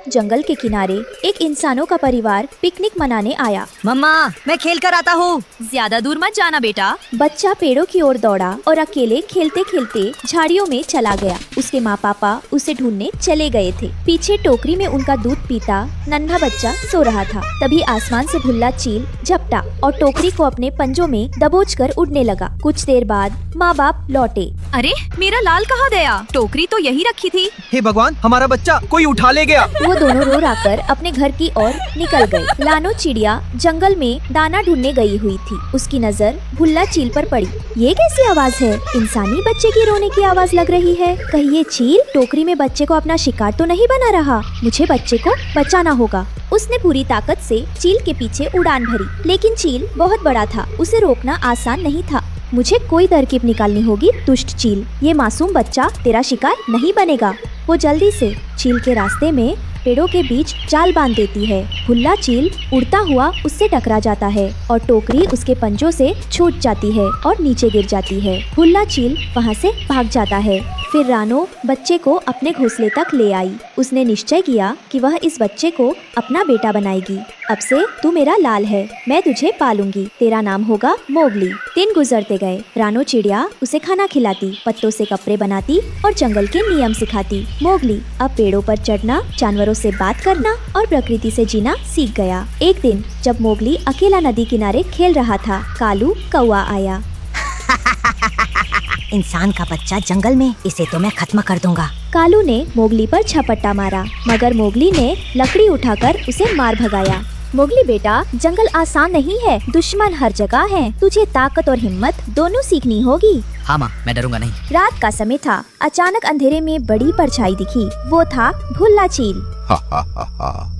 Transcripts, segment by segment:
जंगल के किनारे एक इंसानों का परिवार पिकनिक मनाने आया। मम्मा, मैं खेल कर आता हूँ। ज्यादा दूर मत जाना बेटा। बच्चा पेड़ों की ओर दौड़ा और अकेले खेलते खेलते झाड़ियों में चला गया। उसके माँ पापा उसे ढूंढने चले गए थे। पीछे टोकरी में उनका दूध पीता नन्हा बच्चा सो रहा था। तभी आसमान से भुल्ला चील झपटा और टोकरी को अपने पंजों में दबोचकर उड़ने लगा। कुछ देर बाद माँ बाप लौटे। अरे मेरा लाल कहाँ गया? टोकरी तो यही रखी थी। हे भगवान, हमारा बच्चा कोई उठा ले गया। वो दोनों रो कर अपने घर की ओर निकल गए। लानो चिड़िया जंगल में दाना ढूंढने गई हुई थी। उसकी नजर भुल्ला चील पर पड़ी। ये कैसी आवाज है? इंसानी बच्चे की रोने की आवाज लग रही है। कहीं ये चील टोकरी में बच्चे को अपना शिकार तो नहीं बना रहा? मुझे बच्चे को बचाना होगा। उसने पूरी ताकत से चील के पीछे उड़ान भरी, लेकिन चील बहुत बड़ा था। उसे रोकना आसान नहीं था। मुझे कोई तरकीब निकालनी होगी दुष्ट चील। ये मासूम बच्चा तेरा शिकार नहीं बनेगा। वो जल्दी से चील के रास्ते में पेड़ों के बीच जाल बांध देती है। भुल्ला चील उड़ता हुआ उससे टकरा जाता है और टोकरी उसके पंजों से छूट जाती है और नीचे गिर जाती है। भुल्ला चील वहाँ से भाग जाता है। फिर रानो बच्चे को अपने घोंसले तक ले आई। उसने निश्चय किया कि वह इस बच्चे को अपना बेटा बनाएगी। अब से तू मेरा लाल है, मैं तुझे पालूंगी। तेरा नाम होगा मोगली। दिन गुजरते गए। रानो चिड़िया उसे खाना खिलाती, पत्तों से कपड़े बनाती और जंगल के नियम सिखाती। मोगली अब पेड़ों पर चढ़ना, जानवरों से बात करना और प्रकृति से जीना सीख गया। एक दिन जब मोगली अकेला नदी किनारे खेल रहा था, कालू कौआ आया। इंसान का बच्चा जंगल में, इसे तो मैं खत्म कर दूंगा। कालू ने मोगली पर झपट्टा मारा, मगर मोगली ने लकड़ी उठाकर उसे मार भगाया। मोगली बेटा, जंगल आसान नहीं है। दुश्मन हर जगह है। तुझे ताकत और हिम्मत दोनों सीखनी होगी। हाँ माँ, मैं डरूंगा नहीं। रात का समय था। अचानक अंधेरे में बड़ी परछाई दिखी। वो था भुल्ला चील।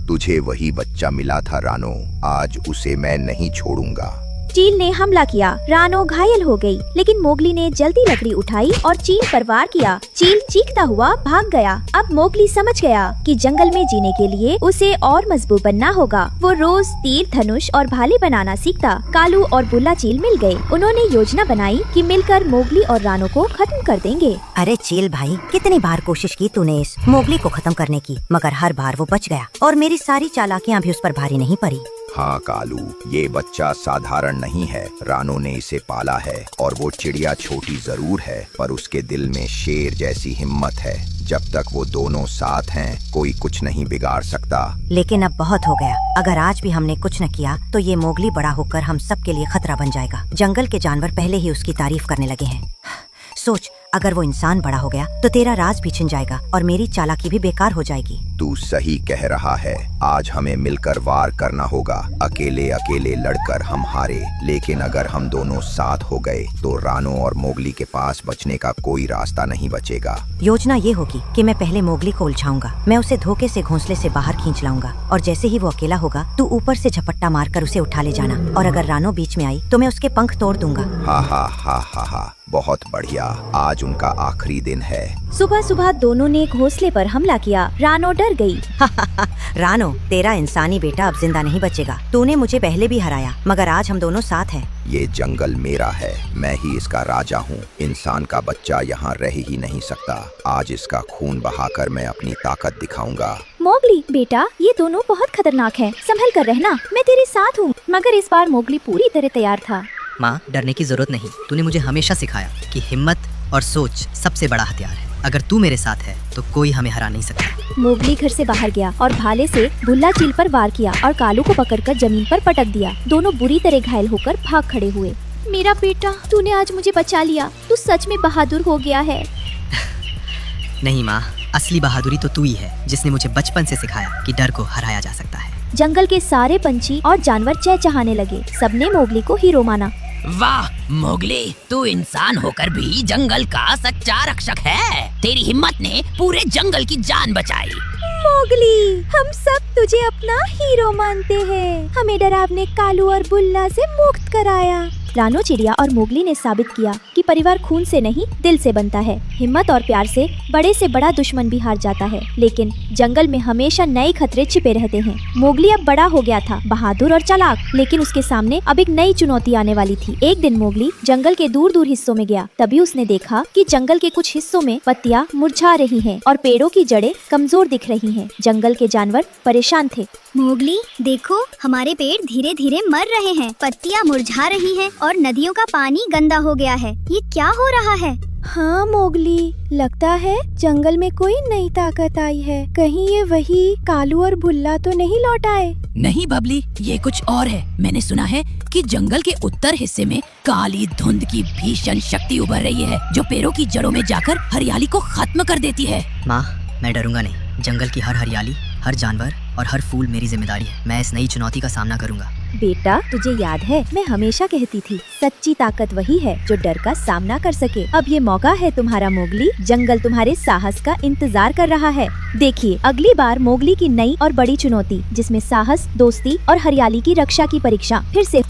तुझे वही बच्चा मिला था रानो, आज उसे मैं नहीं छोड़ूंगा। चील ने हमला किया। रानो घायल हो गई, लेकिन मोगली ने जल्दी लकड़ी उठाई और चील पर वार किया। चील चीखता हुआ भाग गया। अब मोगली समझ गया कि जंगल में जीने के लिए उसे और मजबूत बनना होगा। वो रोज तीर, धनुष और भाले बनाना सीखता। कालू और भुल्ला चील मिल गए। उन्होंने योजना बनाई कि मिलकर मोगली और रानो को खत्म कर देंगे। अरे चील भाई, कितनी बार कोशिश की तूने इस मोगली को खत्म करने की, मगर हर बार वो बच गया और मेरी सारी चालाकियाँ भी उस पर भारी नहीं पड़ी। हाँ कालू, ये बच्चा साधारण नहीं है। रानो ने इसे पाला है और वो चिड़िया छोटी जरूर है, पर उसके दिल में शेर जैसी हिम्मत है। जब तक वो दोनों साथ हैं, कोई कुछ नहीं बिगाड़ सकता। लेकिन अब बहुत हो गया। अगर आज भी हमने कुछ न किया तो ये मोगली बड़ा होकर हम सब के लिए खतरा बन जाएगा। जंगल के जानवर पहले ही उसकी तारीफ करने लगे हैं। सोच, अगर वो इंसान बड़ा हो गया तो तेरा राज भी छिन जाएगा और मेरी चालाकी भी बेकार हो जाएगी। तू सही कह रहा है। आज हमें मिलकर वार करना होगा। अकेले अकेले लड़कर हम हारे, लेकिन अगर हम दोनों साथ हो गए तो रानो और मोगली के पास बचने का कोई रास्ता नहीं बचेगा। योजना ये होगी कि मैं पहले मोगली को उलझाऊंगा। मैं उसे धोखे से घोंसले से बाहर खींच लाऊंगा और जैसे ही वो अकेला होगा तू ऊपर से झपट्टा मारकर उसे उठा ले जाना, और अगर रानो बीच में आई तो मैं उसके पंख तोड़ दूंगा। हा हा हा हा हा, बहुत बढ़िया। आज उनका आखिरी दिन है। सुबह सुबह दोनों ने घोंसले पर हमला किया। रानो डर गई। रानो, तेरा इंसानी बेटा अब जिंदा नहीं बचेगा। तूने मुझे पहले भी हराया, मगर आज हम दोनों साथ हैं। ये जंगल मेरा है, मैं ही इसका राजा हूँ। इंसान का बच्चा यहाँ रह ही नहीं सकता। आज इसका खून बहाकर मैं अपनी ताकत दिखाऊंगा। मोगली बेटा, ये दोनों बहुत खतरनाक हैं। संभल कर रहना, मैं तेरे साथ हूँ। मगर इस बार मोगली पूरी तरह तैयार था। माँ, डरने की जरूरत नहीं। तूने मुझे हमेशा सिखाया कि हिम्मत और सोच सबसे बड़ा हथियार है। अगर तू मेरे साथ है तो कोई हमें हरा नहीं सकता। मोगली घर से बाहर गया और भाले से भुल्ला चील पर वार किया और कालू को पकड़कर जमीन पर पटक दिया। दोनों बुरी तरह घायल होकर भाग खड़े हुए। मेरा बेटा, तूने आज मुझे बचा लिया। तू सच में बहादुर हो गया है। नहीं माँ, असली बहादुरी तो तू ही है, जिसने मुझे बचपन से सिखाया कि डर को हराया जा सकता है। जंगल के सारे पंछी और जानवर चहचहाने लगे। सबने मोगली को हीरो माना। वाह मोगली, तू इंसान होकर भी जंगल का सच्चा रक्षक है। तेरी हिम्मत ने पूरे जंगल की जान बचाई। मोगली, हम सब तुझे अपना हीरो मानते हैं। हमें डरावने कालू और भुल्ला से मुक्त कराया। रानो चिड़िया और मोगली ने साबित किया कि परिवार खून से नहीं दिल से बनता है। हिम्मत और प्यार से बड़ा दुश्मन भी हार जाता है, लेकिन जंगल में हमेशा नए खतरे छिपे रहते हैं। मोगली अब बड़ा हो गया था, बहादुर और चालाक, लेकिन उसके सामने अब एक नई चुनौती आने वाली थी। एक दिन मोगली जंगल के दूर दूर हिस्सों में गया। तभी उसने देखा कि जंगल के कुछ हिस्सों में पत्तियां मुरझा रही हैं और पेड़ों की जड़ें कमजोर दिख रही हैं। जंगल के जानवर परेशान थे। मोगली, देखो हमारे पेड़ धीरे धीरे मर रहे हैं, पत्तियां मुरझा रही हैं और नदियों का पानी गंदा हो गया है। ये क्या हो रहा है? हाँ मोगली, लगता है जंगल में कोई नई ताकत आई है। कहीं ये वही कालू और भुल्ला तो नहीं लौट आए? नहीं बबली, ये कुछ और है। मैंने सुना है कि जंगल के उत्तर हिस्से में काली धुंध की भीषण शक्ति उभर रही है, जो पेड़ों की जड़ों में जाकर हरियाली को खत्म कर देती है। माँ, मैं डरूंगा नहीं। जंगल की हर हरियाली, हर जानवर और हर फूल मेरी जिम्मेदारी है। मैं इस नई चुनौती का सामना करूंगा। बेटा, तुझे याद है मैं हमेशा कहती थी, सच्ची ताकत वही है जो डर का सामना कर सके। अब ये मौका है तुम्हारा मोगली। जंगल तुम्हारे साहस का इंतजार कर रहा है। देखिए अगली बार मोगली की नई और बड़ी चुनौती, जिसमें साहस, दोस्ती और हरियाली की रक्षा की परीक्षा फिर से